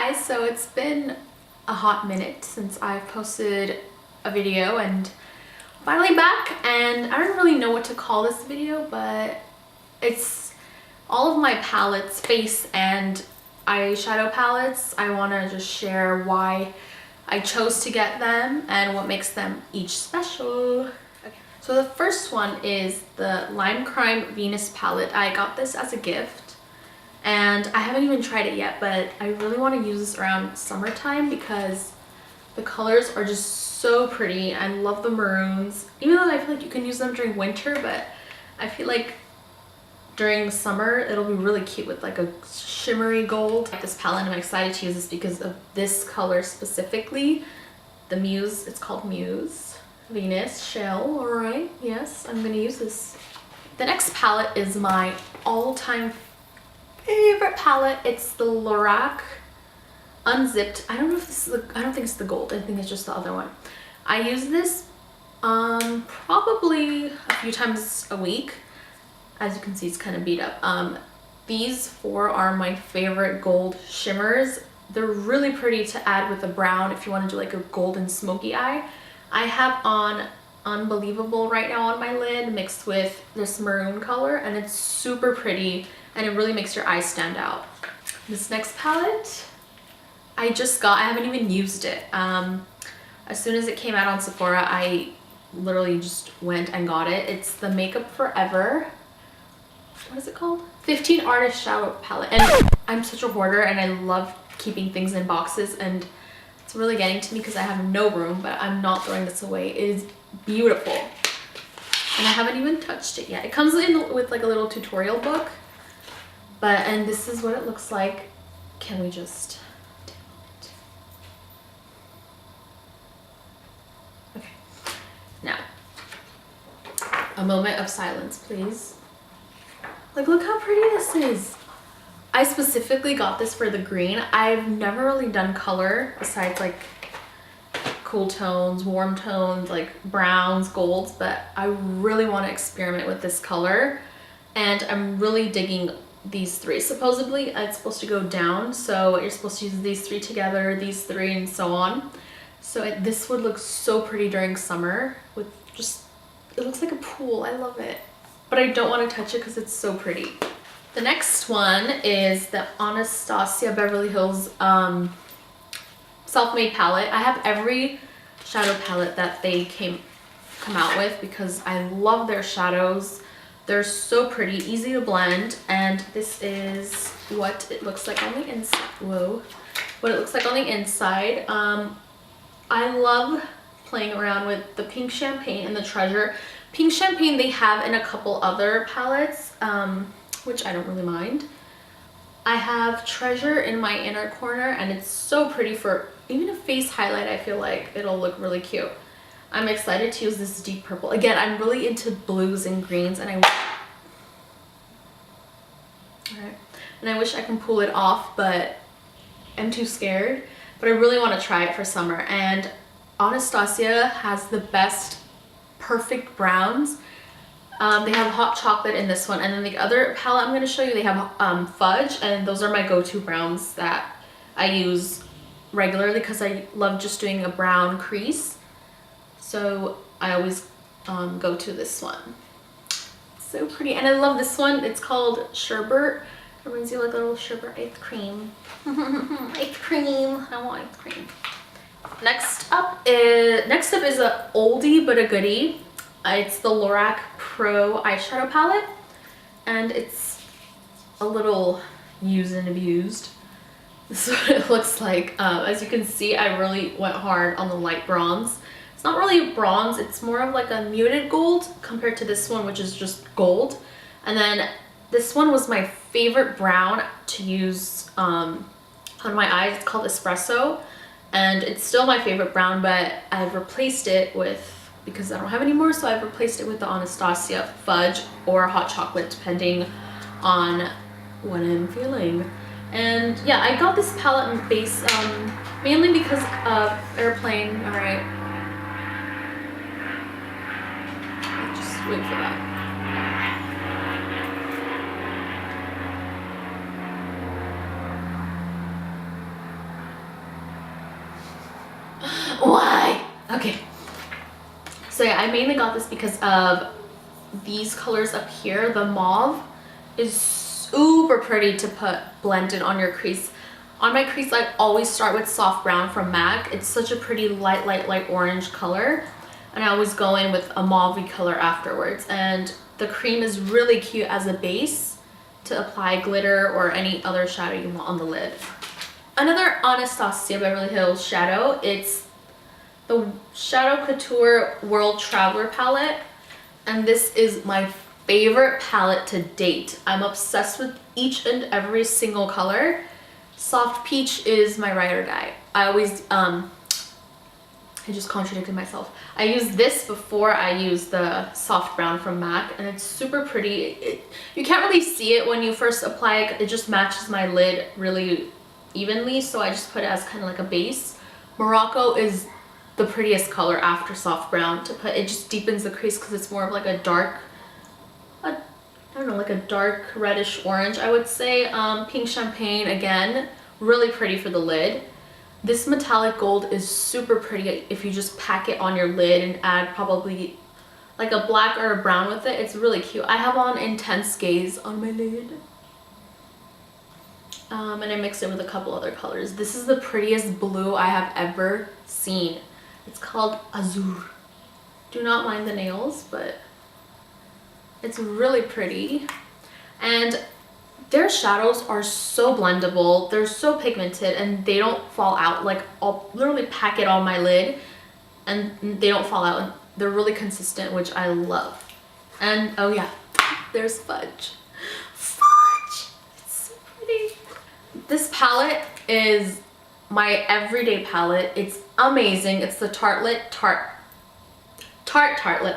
guys, so it's been a hot minute since I've posted a video and finally back, and I don't really know what to call this video, but it's all of my palettes, face and eyeshadow palettes. I want to just share why I chose to get them and what makes them each special. Okay. So the first one is the Lime Crime Venus palette. I got this as a gift and I haven't even tried it yet, but I really want to use this around summertime because the colors are just so pretty. I love the maroons, even though I feel like you can use them during winter, but I feel like during summer it'll be really cute with like a shimmery gold. This palette, I'm excited to use this because of this color specifically. The Muse, it's called Muse Venus Shell. All right, yes, I'm gonna use this. The next palette is my all-time favorite palette. It's the Lorac Unzipped. I don't know if this is I don't think it's the gold. I think it's just the other one. I use this probably a few times a week. As you can see, it's kind of beat up. These four are my favorite gold shimmers. They're really pretty to add with a brown if you want to do like a golden smoky eye. I have on Unbelievable right now on my lid mixed with this maroon color, and it's super pretty and it really makes your eyes stand out. This next palette I just got. I haven't even used it. As soon as it came out on Sephora, I literally just went and got it. It's the Makeup Forever, what is it called? 15 Artist Shadow Palette. And I'm such a hoarder and I love keeping things in boxes, and it's really getting to me because I have no room, but I'm not throwing this away. It is beautiful. And I haven't even touched it yet. It comes in with like a little tutorial book, and this is what it looks like. Can we just okay, now a moment of silence, please. Like, look how pretty this is. I specifically got this for the green. I've never really done color besides like cool tones, warm tones, like browns, golds, but I really want to experiment with this color, and I'm really digging these three. Supposedly it's supposed to go down, so you're supposed to use these three together, these three, and so on. So this would look so pretty during summer with just, it looks like a pool. I love it, but I don't want to touch it because it's so pretty. The next one is the Anastasia Beverly Hills self-made palette. I have every shadow palette that they come out with because I love their shadows. They're so pretty, easy to blend, and this is what it looks like on the inside. Whoa, what it looks like on the inside. I love playing around with the Pink Champagne and the Treasure. Pink Champagne they have in a couple other palettes, which I don't really mind. I have Treasure in my inner corner, and it's so pretty for even a face highlight. I feel like it'll look really cute. I'm excited to use this deep purple. Again, I'm really into blues and greens, and I wish I can pull it off, but I'm too scared. But I really want to try it for summer. And Anastasia has the best perfect browns. They have hot chocolate in this one, and then the other palette I'm going to show you, they have fudge, and those are my go-to browns that I use regularly because I love just doing a brown crease. So I always go to this one. So pretty, and I love this one. It's called Sherbet. It reminds you like a little sherbet ice cream. Ice cream. I want ice cream. Next up is a oldie but a goodie. It's the Lorac Pro eyeshadow palette, and it's a little used and abused. This is what it looks like. As you can see, I really went hard on the light bronze. It's not really bronze, it's more of like a muted gold compared to this one, which is just gold. And then this one was my favorite brown to use on my eyes. It's called Espresso, and it's still my favorite brown, but I've replaced it with, because I don't have any more, so I've replaced it with the Anastasia Fudge or Hot Chocolate, depending on what I'm feeling. And yeah, I got this palette and base mainly because of Airplane. All right. Wait for that. Why? Okay. So yeah, I mainly got this because of these colors up here. The mauve is super pretty to put blended on your crease. On my crease, I always start with soft brown from MAC. It's such a pretty light orange color. And I always go in with a mauve color afterwards. And the cream is really cute as a base to apply glitter or any other shadow you want on the lid. Another Anastasia Beverly Hills shadow. It's the Shadow Couture World Traveler palette. And this is my favorite palette to date. I'm obsessed with each and every single color. Soft peach is my ride or die. I always, I just contradicted myself. I use this before I use the soft brown from MAC, and it's super pretty. You can't really see it when you first apply it. It just matches my lid really evenly, so I just put it as kind of like a base. Morocco is the prettiest color after soft brown to put. It just deepens the crease because it's more of like a dark, I don't know, like a dark reddish orange, I would say. Pink Champagne, again, really pretty for the lid. This metallic gold is super pretty if you just pack it on your lid and add probably like a black or a brown with it. It's really cute. I have on Intense Gaze on my lid. And I mixed it with a couple other colors. This is the prettiest blue I have ever seen. It's called Azur. Do not mind the nails, but it's really pretty. And their shadows are so blendable. They're so pigmented and they don't fall out. Like, I'll literally pack it on my lid and they don't fall out. And they're really consistent, which I love. And oh yeah, there's Fudge. Fudge! It's so pretty. This palette is my everyday palette. It's amazing. It's the Tartelette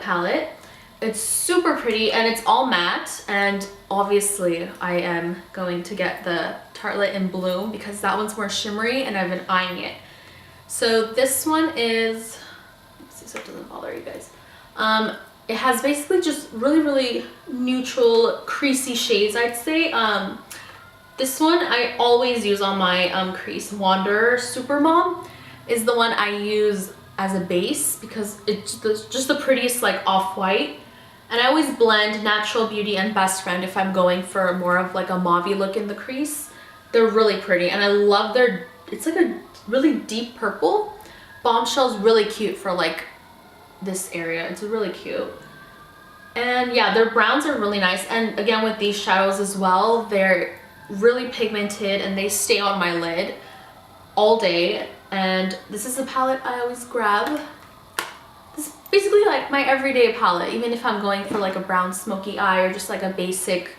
Palette. It's super pretty and it's all matte, and obviously I am going to get the Tartelette in Bloom because that one's more shimmery and I've been eyeing it. So this one is, let's see so it doesn't bother you guys. It has basically just really neutral creasy shades, I'd say. This one I always use on my crease. Wanderer Supermom is the one I use as a base because it's just the prettiest like off-white. And I always blend Natural Beauty and Best Friend if I'm going for more of like a mauve look in the crease. They're really pretty and I love their, it's like a really deep purple. Bombshell's really cute for like this area. It's really cute. And yeah, their browns are really nice. And again, with these shadows as well, they're really pigmented and they stay on my lid all day. And this is a palette I always grab. This is basically like my everyday palette, even if I'm going for like a brown smoky eye or just like a basic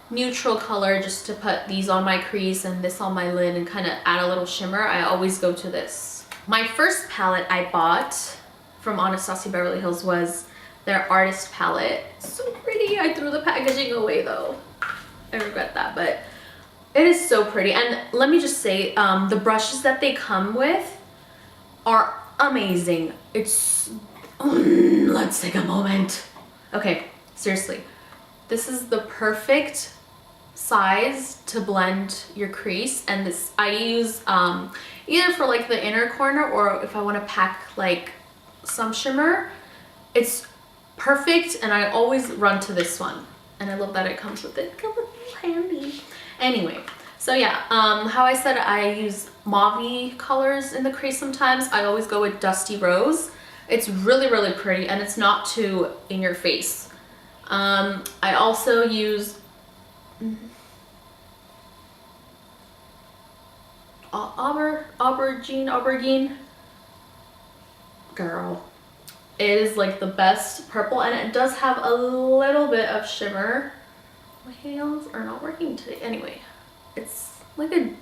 neutral color just to put these on my crease and this on my lid and kind of add a little shimmer. I always go to this. My first palette I bought from Anastasia Beverly Hills was their Artist Palette. So pretty. I threw the packaging away though. I regret that, but it is so pretty. And let me just say, the brushes that they come with are amazing. It's, let's take a moment. Okay, seriously. This is the perfect size to blend your crease. And this I use either for like the inner corner or if I want to pack like some shimmer. It's perfect and I always run to this one. And I love that it comes with it. Look how handy. Anyway, so yeah, how I said I use mauve colors in the crease sometimes. I always go with Dusty Rose. It's really pretty and it's not too in your face. I also use aubergine. Girl, it is like the best purple and it does have a little bit of shimmer. My hands are not working today. Anyway, it's like a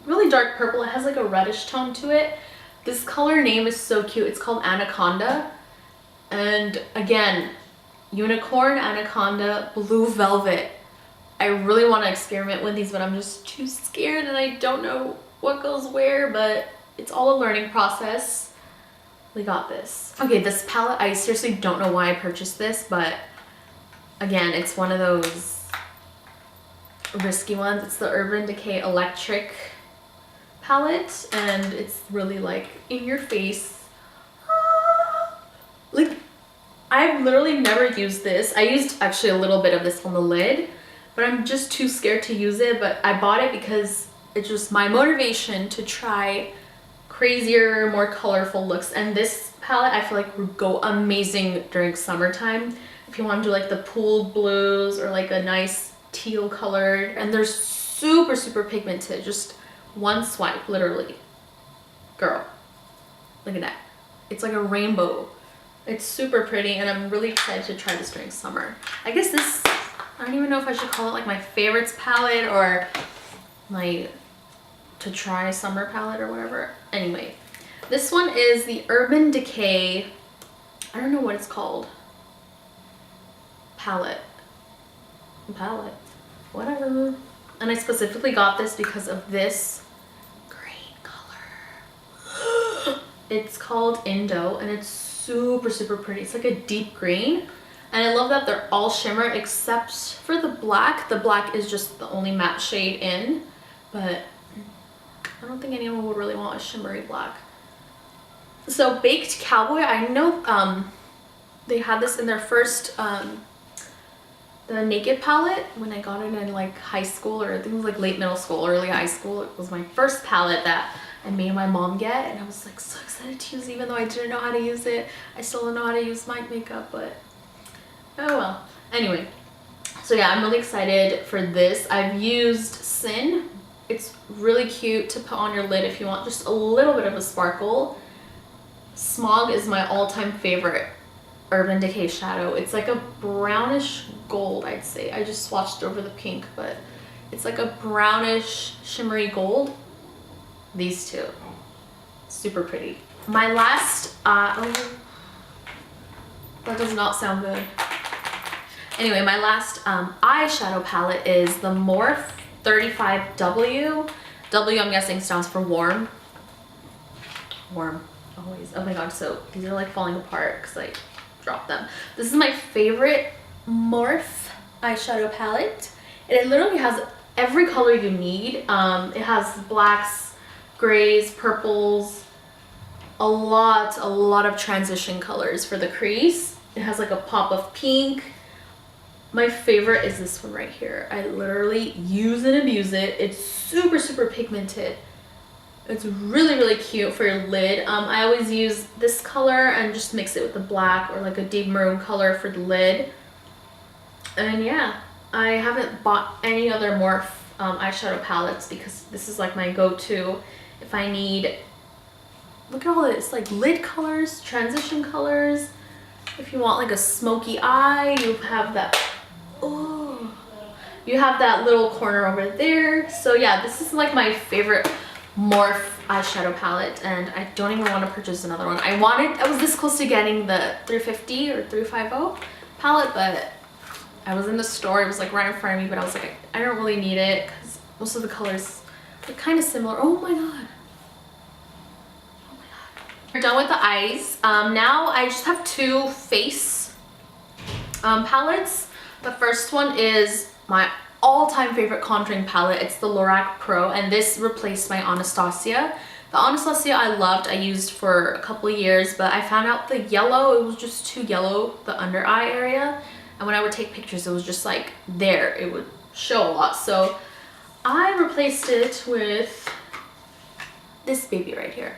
really dark purple. It has like a reddish tone to it. This color name is so cute. It's called Anaconda. And again, unicorn, anaconda, blue velvet. I really want to experiment with these, but I'm just too scared and I don't know what goes where, but it's all a learning process. We got this. Okay, this palette, I seriously don't know why I purchased this, but again, it's one of those risky ones. It's the Urban Decay Electric palette and it's really like in your face. I've literally never used this. I used actually a little bit of this on the lid, but I'm just too scared to use it. But I bought it because it's just my motivation to try crazier, more colorful looks. And this palette I feel like would go amazing during summertime if you want to do like the pool blues or like a nice teal colored. And they're super, super pigmented. Just one swipe, literally. Girl, look at that. It's like a rainbow. It's super pretty, and I'm really excited to try this during summer. I guess this, I don't even know if I should call it like my favorites palette or my to try summer palette or whatever. Anyway, this one is the Urban Decay, I don't know what it's called, palette, whatever. And I specifically got this because of this green color. It's called Indo, and it's super, super pretty. It's like a deep green, and I love that they're all shimmer except for the black. The black is just the only matte shade in, but I don't think anyone would really want a shimmery black. So Baked Cowboy, I know they had this in their first the Naked palette when I got it in like high school, or I think it was like late middle school, early high school. It was my first palette that I made my mom get, and I was like so excited to use it, even though I didn't know how to use it. I still don't know how to use my makeup, but oh well. Anyway, so yeah, I'm really excited for this. I've used Sin. It's really cute to put on your lid if you want just a little bit of a sparkle. Smog is my all-time favorite Urban Decay shadow. It's like a brownish gold, I'd say. I just swatched over the pink, but it's like a brownish shimmery gold. These two, super pretty. My last oh, that does not sound good. Anyway, my last eyeshadow palette is the Morphe 35W. W, I'm guessing, stands for warm. Warm, always. Oh my god, so these are like falling apart because I dropped them. This is my favorite Morphe eyeshadow palette. It literally has every color you need. It has blacks, grays, purples, a lot of transition colors for the crease. It has like a pop of pink. My favorite is this one right here. I literally use and abuse it. It's super, super pigmented. It's really, really cute for your lid. I always use this color and just mix it with the black or like a deep maroon color for the lid. And yeah, I haven't bought any other Morphe eyeshadow palettes because this is like my go-to if I need, look at all this, like lid colors, transition colors. If you want like a smoky eye, you have that, oh, you have that little corner over there. So yeah, this is like my favorite Morphe eyeshadow palette, and I don't even want to purchase another one. I was this close to getting the 350 or 350 palette, but I was in the store, it was like right in front of me, but I was like, I don't really need it because most of the colors are kind of similar. Oh my god. Oh my god. We're done with the eyes. Now I just have two face palettes. The first one is my all-time favorite contouring palette. It's the Lorac Pro, and this replaced my Anastasia. The Anastasia I loved, I used for a couple of years, but I found out the yellow, it was just too yellow, the under eye area. And when I would take pictures, it was just like there, it would show a lot. So I replaced it with this baby right here.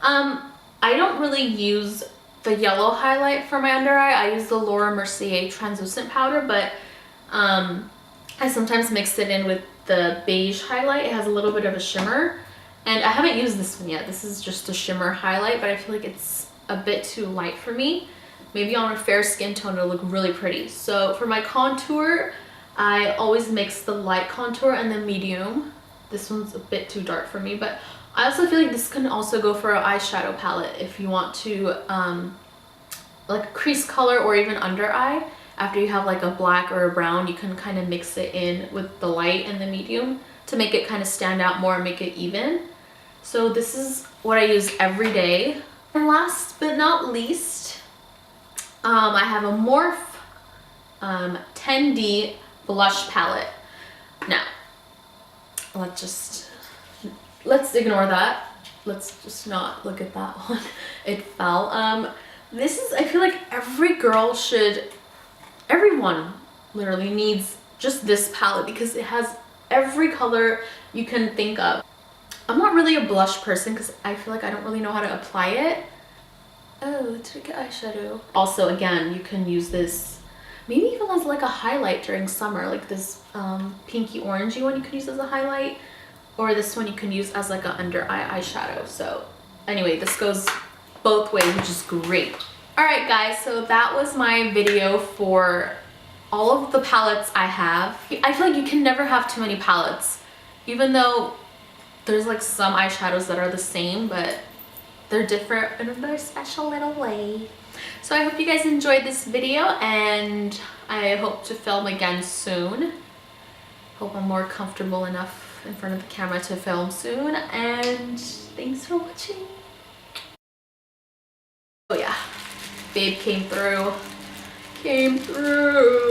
I don't really use the yellow highlight for my under eye. I use the Laura Mercier translucent powder, but I sometimes mix it in with the beige highlight. It has a little bit of a shimmer, and I haven't used this one yet. This is just a shimmer highlight, but I feel like it's a bit too light for me. Maybe on a fair skin tone it'll look really pretty. So for my contour, I always mix the light contour and the medium. This one's a bit too dark for me, but I also feel like this can also go for an eyeshadow palette if you want to like crease color or even under eye. After you have like a black or a brown, you can kind of mix it in with the light and the medium to make it kind of stand out more and make it even. So this is what I use every day. And last but not least, I have a Morphe 10D blush palette. Now, let's ignore that. Let's just not look at that one. It fell. This is, I feel like every girl should, everyone literally needs just this palette because it has every color you can think of. I'm not really a blush person because I feel like I don't really know how to apply it. Oh, it's like eyeshadow. Also, again, you can use this maybe even as like a highlight during summer, like this pinky orangey one you can use as a highlight, or this one you can use as like an under eye eyeshadow. So anyway, this goes both ways, which is great. All right guys, so that was my video for all of the palettes I have. I feel like you can never have too many palettes, even though there's like some eyeshadows that are the same, but they're different in a very special little way. So I hope you guys enjoyed this video, and I hope to film again soon. Hope I'm more comfortable enough in front of the camera to film soon, and thanks for watching. Oh yeah, babe came through. Came through.